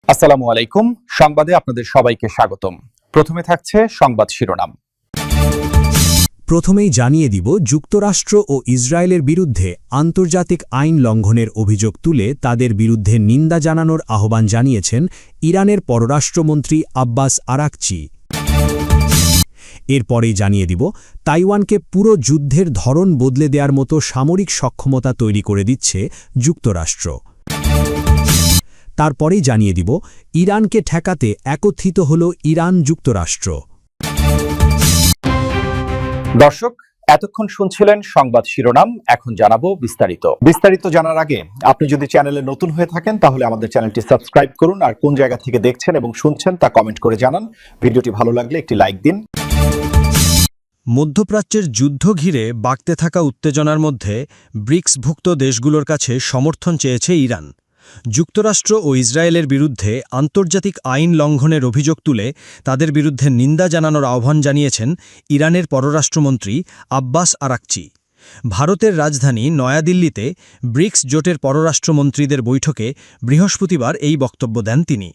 আসসালামু আলাইকুম। সংবাদে আপনাদের সবাইকে স্বাগতম। প্রথমে থাকছে সংবাদ শিরোনাম। প্রথমেই জানিয়ে দিব, যুক্তরাষ্ট্র ও ইসরায়েলের বিরুদ্ধে আন্তর্জাতিক আইন লঙ্ঘনের অভিযোগ তুলে তাদের বিরুদ্ধে নিন্দা জানানোর আহ্বান জানিয়েছেন ইরানের পররাষ্ট্রমন্ত্রী আব্বাস আরাকচি। এরপরেই জানিয়ে দিব, তাইওয়ানকে পুরো যুদ্ধের ধরন বদলে দেওয়ার মতো সামরিক সক্ষমতা তৈরি করে দিচ্ছে যুক্তরাষ্ট্র। তারপরেই জানিয়ে দিব, ইরানকে ঠেকাতে একত্রিত হল ইরান যুক্তরাষ্ট্র। দর্শক, এতক্ষণ শুনছিলেন সংবাদ শিরোনাম। এখন জানাবো বিস্তারিত জানার আগে আপনি যদি চ্যানেলে নতুন হয়ে থাকেন তাহলে আমাদের চ্যানেলটি সাবস্ক্রাইব করুন, আর কোন জায়গা থেকে দেখছেন এবং শুনছেন তা কমেন্ট করে জানান। ভিডিওটি ভালো লাগলে একটি লাইক দিন। মধ্যপ্রাচ্যের যুদ্ধ ঘিরে বাড়তে থাকা উত্তেজনার মধ্যে ব্রিক্সভুক্ত দেশগুলোর কাছে সমর্থন চেয়েছে ইরান। যুক্তরাষ্ট্র ও ইসরায়েলের বিরুদ্ধে আন্তর্জাতিক আইন লঙ্ঘনের অভিযোগ তুলে তাদের বিরুদ্ধে নিন্দা জানানোর আহ্বান জানিয়েছেন ইরানের পররাষ্ট্রমন্ত্রী আব্বাস আরাকচি। ভারতের রাজধানী নয়াদিল্লিতে ব্রিক্স জোটের পররাষ্ট্রমন্ত্রীদের বৈঠকে বৃহস্পতিবার এই বক্তব্য দেন তিনি।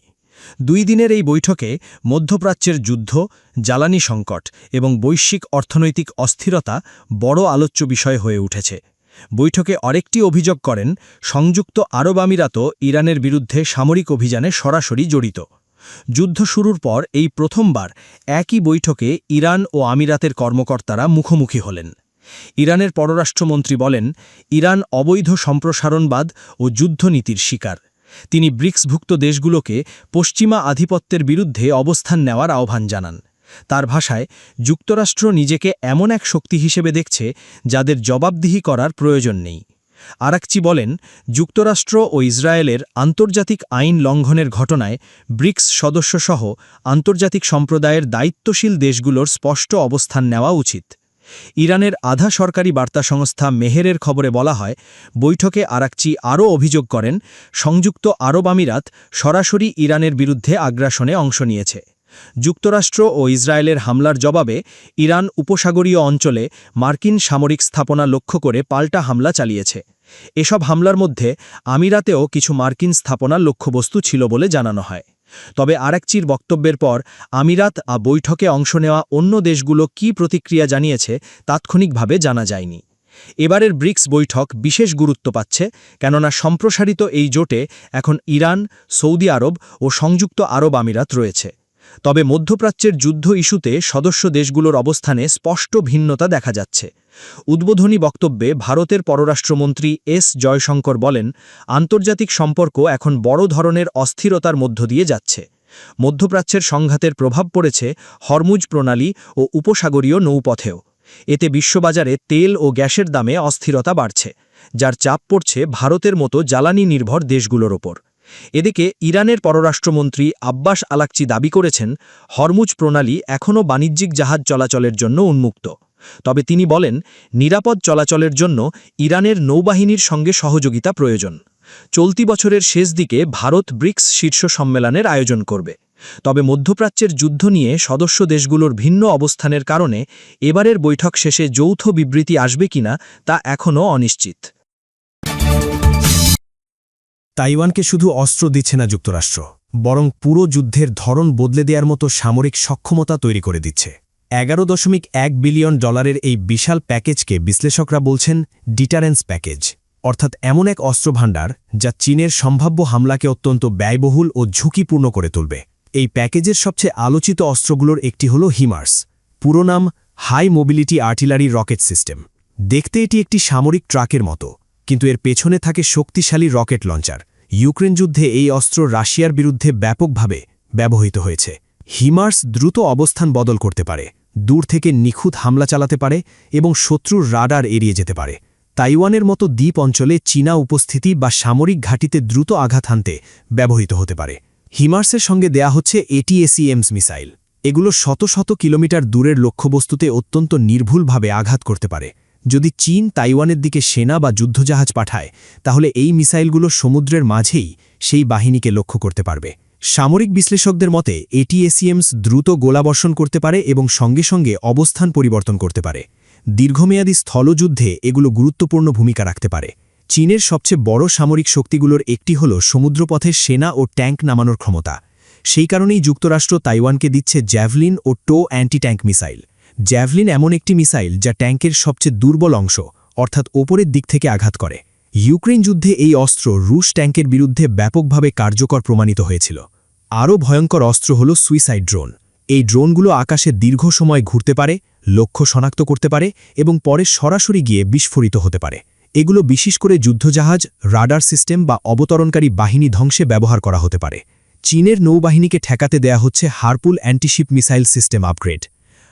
2 দিনের এই বৈঠকে মধ্যপ্রাচ্যের যুদ্ধ, জ্বালানি সংকট এবং বৈশ্বিক অর্থনৈতিক অস্থিরতা বড় আলোচ্য বিষয় হয়ে উঠেছে। বৈঠকে আরেকটি অভিযোগ করেন, সংযুক্ত আরব আমিরাতও ইরানের বিরুদ্ধে সামরিক অভিযানে সরাসরি জড়িত। যুদ্ধ শুরুর পর এই প্রথমবার একই বৈঠকে ইরান ও আমিরাতের কর্মকর্তারা মুখোমুখি হলেন। ইরানের পররাষ্ট্রমন্ত্রী বলেন, ইরান অবৈধ সম্প্রসারণবাদ ও যুদ্ধনীতির শিকার। তিনি ব্রিক্সভুক্ত দেশগুলোকে পশ্চিমা আধিপত্যের বিরুদ্ধে অবস্থান নেওয়ার আহ্বান জানান। তার ভাষায়, যুক্তরাষ্ট্র নিজেকে এমন এক শক্তি হিসেবে দেখছে যাদের জবাবদিহি করার প্রয়োজন নেই। আরাকচি বলেন, যুক্তরাষ্ট্র ও ইসরায়েলের আন্তর্জাতিক আইন লঙ্ঘনের ঘটনায় ব্রিক্স সদস্যসহ আন্তর্জাতিক সম্প্রদায়ের দায়িত্বশীল দেশগুলোর স্পষ্ট অবস্থান নেওয়া উচিত। ইরানের আধা সরকারি বার্তা সংস্থা মেহেরের খবরে বলা হয়, বৈঠকে আরাকচি আরও অভিযোগ করেন, সংযুক্ত আরব আমিরাত সরাসরি ইরানের বিরুদ্ধে আগ্রাসনে অংশ নিয়েছে। যুক্তরাষ্ট্র ও ইসরায়েলের হামলার জবাবে ইরান উপসাগরীয় অঞ্চলে মার্কিন সামরিক স্থাপনা লক্ষ্য করে পাল্টা হামলা চালিয়েছে। এসব হামলার মধ্যে আমিরাতেও কিছু মার্কিন স্থাপনা লক্ষ্যবস্তু ছিল বলে জানানো হয়। তবে আরাকচির বক্তব্যের পর আমিরাত বৈঠকে অংশ নেওয়া অন্য দেশগুলো কী প্রতিক্রিয়া জানিয়েছে তাৎক্ষণিকভাবে জানা যায়নি। এবারের ব্রিক্স বৈঠক বিশেষ গুরুত্ব পাচ্ছে, কেননা সম্প্রসারিত এই জোটে এখন ইরান, সৌদি আরব ও সংযুক্ত আরব আমিরাত রয়েছে। তবে মধ্যপ্রাচ্যের যুদ্ধ ইস্যুতে সদস্য দেশগুলোর অবস্থানে স্পষ্ট ভিন্নতা দেখা যাচ্ছে। উদ্বোধনী বক্তব্যে ভারতের পররাষ্ট্রমন্ত্রী এস জয়শঙ্কর বলেন, আন্তর্জাতিক সম্পর্ক এখন বড় ধরনের অস্থিরতার মধ্য দিয়ে যাচ্ছে। মধ্যপ্রাচ্যের সংঘাতের প্রভাব পড়েছে হরমুজ প্রণালী ও উপসাগরীয় নৌপথেও। এতে বিশ্ববাজারে তেল ও গ্যাসের দামে অস্থিরতা বাড়ছে, যার চাপ পড়ছে ভারতের মতো জ্বালানি নির্ভর দেশগুলোর ওপর। এদিকে ইরানের পররাষ্ট্রমন্ত্রী আব্বাস আরাকচি দাবি করেছেন, হরমুজ প্রণালী এখনও বাণিজ্যিক জাহাজ চলাচলের জন্য উন্মুক্ত। তবে তিনি বলেন, নিরাপদ চলাচলের জন্য ইরানের নৌবাহিনীর সঙ্গে সহযোগিতা প্রয়োজন। চলতি বছরের শেষ দিকে ভারত ব্রিক্স শীর্ষ সম্মেলনের আয়োজন করবে। তবে মধ্যপ্রাচ্যের যুদ্ধ নিয়ে সদস্য দেশগুলোর ভিন্ন অবস্থানের কারণে এবারের বৈঠক শেষে যৌথ বিবৃতি আসবে কিনা তা এখনও অনিশ্চিত। তাইওয়ানকে শুধু অস্ত্র দিচ্ছে না যুক্তরাষ্ট্র, বরং পুরো যুদ্ধের ধরন বদলে দেওয়ার মতো সামরিক সক্ষমতা তৈরি করে দিচ্ছে। $11.1 বিলিয়ন এই বিশাল প্যাকেজকে বিশ্লেষকরা বলছেন ডিটারেন্স প্যাকেজ, অর্থাৎ এমন এক অস্ত্রভাণ্ডার যা চীনের সম্ভাব্য হামলাকে অত্যন্ত ব্যয়বহুল ও ঝুঁকিপূর্ণ করে তুলবে। এই প্যাকেজের সবচেয়ে আলোচিত অস্ত্রগুলোর একটি হল হিমার্স, পুরো নাম high mobility artillery rocket system. দেখতে এটি একটি সামরিক ট্রাকের মতো, কিন্তু এর পেছনে থাকে শক্তিশালী রকেট লঞ্চার। ইউক্রেন যুদ্ধে এই অস্ত্র রাশিয়ার বিরুদ্ধে ব্যাপকভাবে ব্যবহৃত হয়েছে। হিমার্স দ্রুত অবস্থান বদল করতে পারে, দূর থেকে নিখুঁত হামলা চালাতে পারে এবং শত্রুর রাডার এড়িয়ে যেতে পারে। তাইওয়ানের মতো দ্বীপ অঞ্চলে চীনা উপস্থিতি বা সামরিক ঘাঁটিতে দ্রুত আঘাত হানতে ব্যবহৃত হতে পারে। হিমার্সের সঙ্গে দেয়া হচ্ছে ATACMS মিসাইল। এগুলো শত শত কিলোমিটার দূরের লক্ষ্যবস্তুতে অত্যন্ত নির্ভুলভাবে আঘাত করতে পারে। যদি চীন তাইওয়ানের দিকে সেনা বা যুদ্ধজাহাজ পাঠায়, তাহলে এই মিসাইলগুলো সমুদ্রের মাঝেই সেই বাহিনীকে লক্ষ্য করতে পারবে। সামরিক বিশ্লেষকদের মতে ATACMS দ্রুত গোলাবর্ষণ করতে পারে এবং সঙ্গে সঙ্গে অবস্থান পরিবর্তন করতে পারে। দীর্ঘমেয়াদী স্থলযুদ্ধে এগুলো গুরুত্বপূর্ণ ভূমিকা রাখতে পারে। চীনের সবচেয়ে বড় সামরিক শক্তিগুলোর একটি হল সমুদ্রপথে সেনা ও ট্যাঙ্ক নামানোর ক্ষমতা। সেই কারণেই যুক্তরাষ্ট্র তাইওয়ানকে দিচ্ছে জ্যাভলিন ও টো অ্যান্টি ট্যাঙ্ক মিসাইল। জ্যাভলিন এমন একটি মিসাইল যা ট্যাঙ্কের সবচেয়ে দুর্বল অংশ অর্থাৎ ওপরের দিক থেকে আঘাত করে। ইউক্রেন যুদ্ধে এই অস্ত্র রুশ ট্যাঙ্কের বিরুদ্ধে ব্যাপকভাবে কার্যকর প্রমাণিত হয়েছিল। আরও ভয়ঙ্কর অস্ত্র হল সুইসাইড ড্রোন। এই ড্রোনগুলো আকাশে দীর্ঘ সময় ঘুরতে পারে, লক্ষ্য শনাক্ত করতে পারে এবং পরে সরাসরি গিয়ে বিস্ফোরিত হতে পারে। এগুলো বিশেষ করে যুদ্ধজাহাজ, রাডার সিস্টেম বা অবতরণকারী বাহিনী ধ্বংসে ব্যবহার করা হতে পারে। চীনের নৌবাহিনীকে ঠেকাতে দেয়া হচ্ছে হারপুল অ্যান্টিশিপ মিসাইল সিস্টেম আপগ্রেড।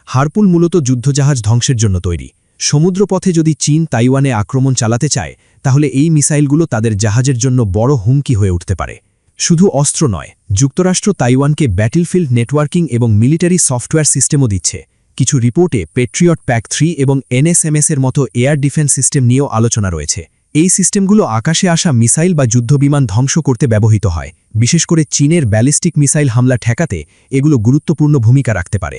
হারপুল মূলত যুদ্ধজাহাজ ধ্বংসের জন্য তৈরি। সমুদ্রপথে যদি চীন তাইওয়ানে আক্রমণ চালাতে চায় তাহলে এই মিসাইলগুলো তাদের জাহাজের জন্য বড় হুমকি হয়ে উঠতে পারে। শুধু অস্ত্র নয়, যুক্তরাষ্ট্র তাইওয়ানকে ব্যাটলফিল্ড নেটওয়ার্কিং এবং মিলিটারি সফটওয়্যার সিস্টেমও দিচ্ছে। কিছু রিপোর্টে পেট্রিয়ট প্যাক 3 এবং এনএসএমএসের মতো এয়ার ডিফেন্স সিস্টেম নিয়েও আলোচনা রয়েছে। এই সিস্টেমগুলো আকাশে আসা মিসাইল বা যুদ্ধবিমান ধ্বংস করতে ব্যবহৃত হয়। বিশেষ করে চীনের ব্যালিস্টিক মিসাইল হামলা ঠেকাতে এগুলো গুরুত্বপূর্ণ ভূমিকা রাখতে পারে।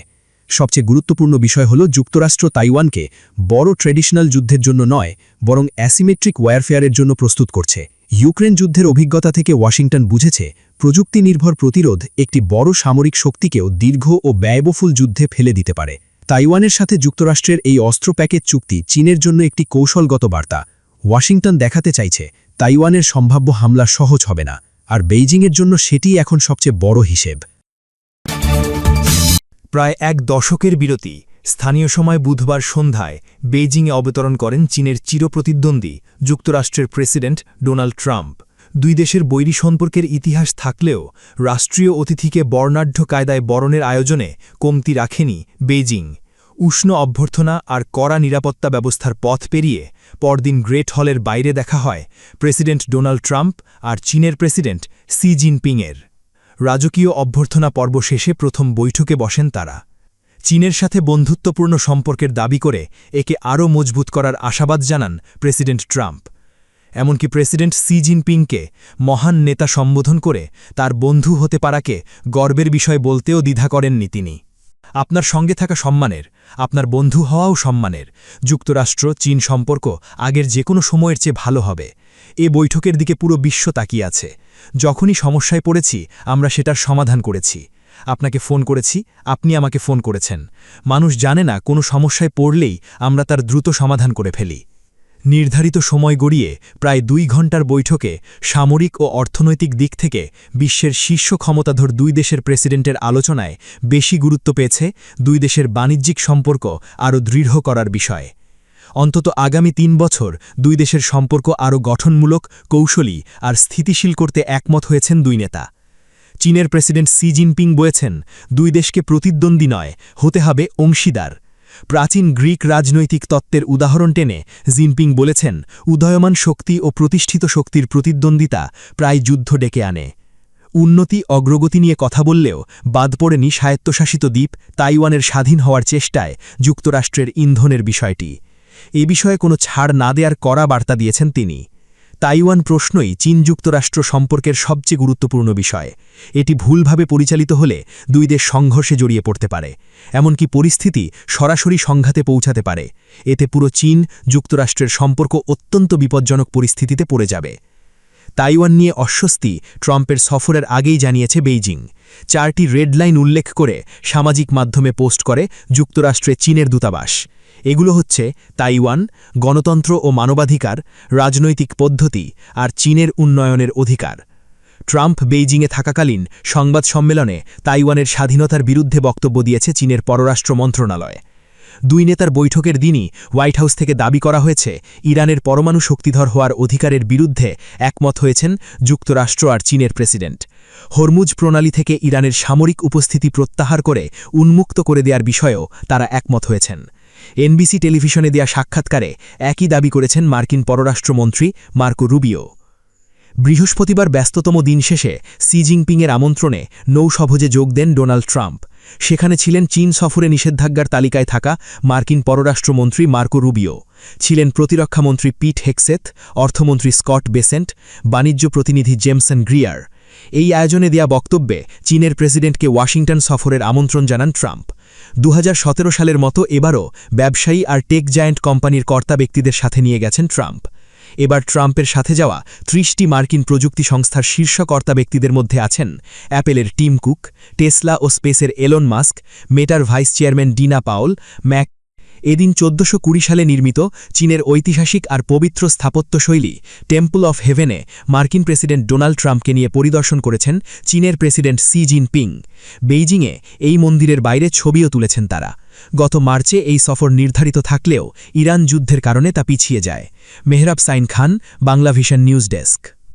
সবচেয়ে গুরুত্বপূর্ণ বিষয় হল যুক্তরাষ্ট্র তাইওয়ানকে বড় ট্র্যাডিশনাল যুদ্ধের জন্য নয়, বরং অ্যাসিমেট্রিক ওয়ারফেয়ারের জন্য প্রস্তুত করছে। ইউক্রেন যুদ্ধের অভিজ্ঞতা থেকে ওয়াশিংটন বুঝেছে প্রযুক্তি নির্ভর প্রতিরোধ একটি বড় সামরিক শক্তিকেও দীর্ঘ ও ব্যয়বহুল যুদ্ধে ফেলে দিতে পারে। তাইওয়ানের সাথে যুক্তরাষ্ট্রের এই অস্ত্র প্যাকেজ চুক্তি চীনের জন্য একটি কৌশলগত বার্তা। ওয়াশিংটন দেখাতে চাইছে তাইওয়ানের সম্ভাব্য হামলা সহজ হবে না, আর বেইজিংয়ের জন্য সেটিই এখন সবচেয়ে বড় হিসেব। প্রায় এক দশকের বিরতি, স্থানীয় সময় বুধবার সন্ধ্যায় বেইজিংয়ে অবতরণ করেন চীনের চিরপ্রতিদ্বন্দ্বী যুক্তরাষ্ট্রের প্রেসিডেন্ট ডোনাল্ড ট্রাম্প। দুই দেশের বৈরী সম্পর্কের ইতিহাস থাকলেও রাষ্ট্রীয় অতিথিকে বর্ণাঢ্য কায়দায় বরণের আয়োজনে কমতি রাখেনি বেইজিং। উষ্ণ অভ্যর্থনা আর কড়া নিরাপত্তা ব্যবস্থার পথ পেরিয়ে পরদিন গ্রেট হলের বাইরে দেখা হয় প্রেসিডেন্ট ডোনাল্ড ট্রাম্প আর চীনের প্রেসিডেন্ট শি জিনপিংয়ের। রাজকীয় অভ্যর্থনা পর্ব শেষে প্রথম বৈঠকে বসেন তারা। চীনের সাথে বন্ধুত্বপূর্ণ সম্পর্কের দাবি করে একে আরও মজবুত করার আশাবাদ জানান প্রেসিডেন্ট ট্রাম্প। এমনকি প্রেসিডেন্ট শি জিনপিংকে মহান নেতা সম্বোধন করে তার বন্ধু হতে পারাকে গর্বের বিষয় বলতেও দ্বিধা করেননি তিনি। আপনার সঙ্গে থাকা সম্মানের, আপনার বন্ধু হওয়াও সম্মানের। যুক্তরাষ্ট্র চীন সম্পর্ক আগের যে কোনো সময়ের চেয়ে ভালো হবে। এ বৈঠকের দিকে পুরো বিশ্ব তাকিয়ে আছে। যখনই সমস্যায় পড়েছি আমরা সেটার সমাধান করেছি। আপনাকে ফোন করেছি, আপনি আমাকে ফোন করেছেন। মানুষ জানে না কোনো সমস্যায় পড়লেই আমরা তার দ্রুত সমাধান করে ফেলি। নির্ধারিত সময় গড়িয়ে প্রায় 2 ঘণ্টার বৈঠকে সামরিক ও অর্থনৈতিক দিক থেকে বিশ্বের শীর্ষ ক্ষমতাধর দুই দেশের প্রেসিডেন্টের আলোচনায় বেশি গুরুত্ব পেয়েছে দুই দেশের বাণিজ্যিক সম্পর্ক আরও দৃঢ় করার বিষয়ে। অন্তত আগামী 3 বছর দুই দেশের সম্পর্ক আরও গঠনমূলক, কৌশলী আর স্থিতিশীল করতে একমত হয়েছেন দুই নেতা। চীনের প্রেসিডেন্ট শি জিনপিং বলেছেন, দুই দেশকে প্রতিদ্বন্দ্বী নয়, হতে হবে অংশীদার। প্রাচীন গ্রিক রাজনৈতিক তত্ত্বের উদাহরণ টেনে জিনপিং বলেছেন, উদয়মান শক্তি ও প্রতিষ্ঠিত শক্তির প্রতিদ্বন্দ্বিতা প্রায় যুদ্ধ ডেকে আনে। উন্নতি অগ্রগতি নিয়ে কথা বললেও বাদ পড়েনি স্বায়ত্তশাসিত দ্বীপ তাইওয়ানের স্বাধীন হওয়ার চেষ্টায় যুক্তরাষ্ট্রের ইন্ধনের বিষয়টি। এ বিষয়ে কোনো ছাড় না দেওয়ার কড়া বার্তা দিয়েছেন তিনি। তাইওয়ান প্রশ্নই চীন যুক্তরাষ্ট্র সম্পর্কের সবচেয়ে গুরুত্বপূর্ণ বিষয়। এটি ভুলভাবে পরিচালিত হলে দুই দেশ সংঘর্ষে জড়িয়ে পড়তে পারে, এমনকি পরিস্থিতি সরাসরি সংঘাতে পৌঁছাতে পারে। এতে পুরো চীন যুক্তরাষ্ট্রের সম্পর্ক অত্যন্ত বিপজ্জনক পরিস্থিতিতে পড়ে যাবে। তাইওয়ান নিয়ে অস্বস্তি ট্রাম্পের সফরের আগেই জানিয়েছে বেইজিং। 4টি রেড লাইন উল্লেখ করে সামাজিক মাধ্যমে পোস্ট করে যুক্তরাষ্ট্রে চীনের দূতাবাস। এগুলো হচ্ছে তাইওয়ান, গণতন্ত্র ও মানবাধিকার, রাজনৈতিক পদ্ধতি আর চীনের উন্নয়নের অধিকার। ট্রাম্প বেইজিংয়ে থাকাকালীন সংবাদ সম্মেলনে তাইওয়ানের স্বাধীনতার বিরুদ্ধে বক্তব্য দিয়েছে চীনের পররাষ্ট্র মন্ত্রণালয়। দুই নেতার বৈঠকের দিনই হোয়াইট হাউস থেকে দাবি করা হয়েছে ইরানের পরমাণু শক্তিধর হওয়ার অধিকারের বিরুদ্ধে একমত হয়েছেন যুক্তরাষ্ট্র আর চীনের প্রেসিডেন্ট। হরমুজ প্রণালী থেকে ইরানের সামরিক উপস্থিতি প্রত্যাহার করে উন্মুক্ত করে দেওয়ার বিষয়েও তারা একমত হয়েছেন। এনবিসি টেলিভিশনে দেয়া সাক্ষাৎকারে একই দাবি করেছেন মার্কিন পররাষ্ট্রমন্ত্রী মার্কো রুবিও। বৃহস্পতিবার ব্যস্ততম দিন শেষে শি জিনপিংয়ের আমন্ত্রণে নৌসভোজে যোগ দেন ডোনাল্ড ট্রাম্প। সেখানে ছিলেন চীন সফরে নিষেধাজ্ঞার তালিকায় থাকা মার্কিন পররাষ্ট্রমন্ত্রী মার্কো রুবিও, ছিলেন প্রতিরক্ষামন্ত্রী পিট হেগসেথ, অর্থমন্ত্রী স্কট বেসেন্ট, বাণিজ্য প্রতিনিধি জেমসন গ্রিয়ার। এই আয়োজনে দেয়া বক্তব্যে চীনের প্রেসিডেন্টকে ওয়াশিংটন সফরের আমন্ত্রণ জানান ট্রাম্প। 2017 সালের মতো এবারও ব্যবসায়ী আর টেক জায়ান্ট কোম্পানির কর্তা ব্যক্তিদের সাথে নিয়ে গেছেন ট্রাম্প। এবার ট্রাম্পের সাথে যাওয়া 30টি মার্কিন প্রযুক্তি সংস্থার শীর্ষ কর্তা ব্যক্তিদের মধ্যে আছেন অ্যাপেলের টিম কুক, টেসলা ও স্পেসের এলন মাস্ক, মেটার ভাইস চেয়ারম্যান ডিনা পাওল, ম্যাক। এদিন 1420 সালে নির্মিত চীনের ঐতিহাসিক আর পবিত্র স্থাপত্যশৈলী টেম্পল অফ হেভেনে মার্কিন প্রেসিডেন্ট ডোনাল্ড ট্রাম্পকে নিয়ে পরিদর্শন করেছেন চীনের প্রেসিডেন্ট সি জিনপিং। বেইজিংয়ে এই মন্দিরের বাইরে ছবিও তুলেছেন তারা। গত মার্চে এই সফর নির্ধারিত থাকলেও ইরান যুদ্ধের কারণে তা পিছিয়ে যায়। মেহরাব সাইন খান, বাংলা ভিশন নিউজ ডেস্ক।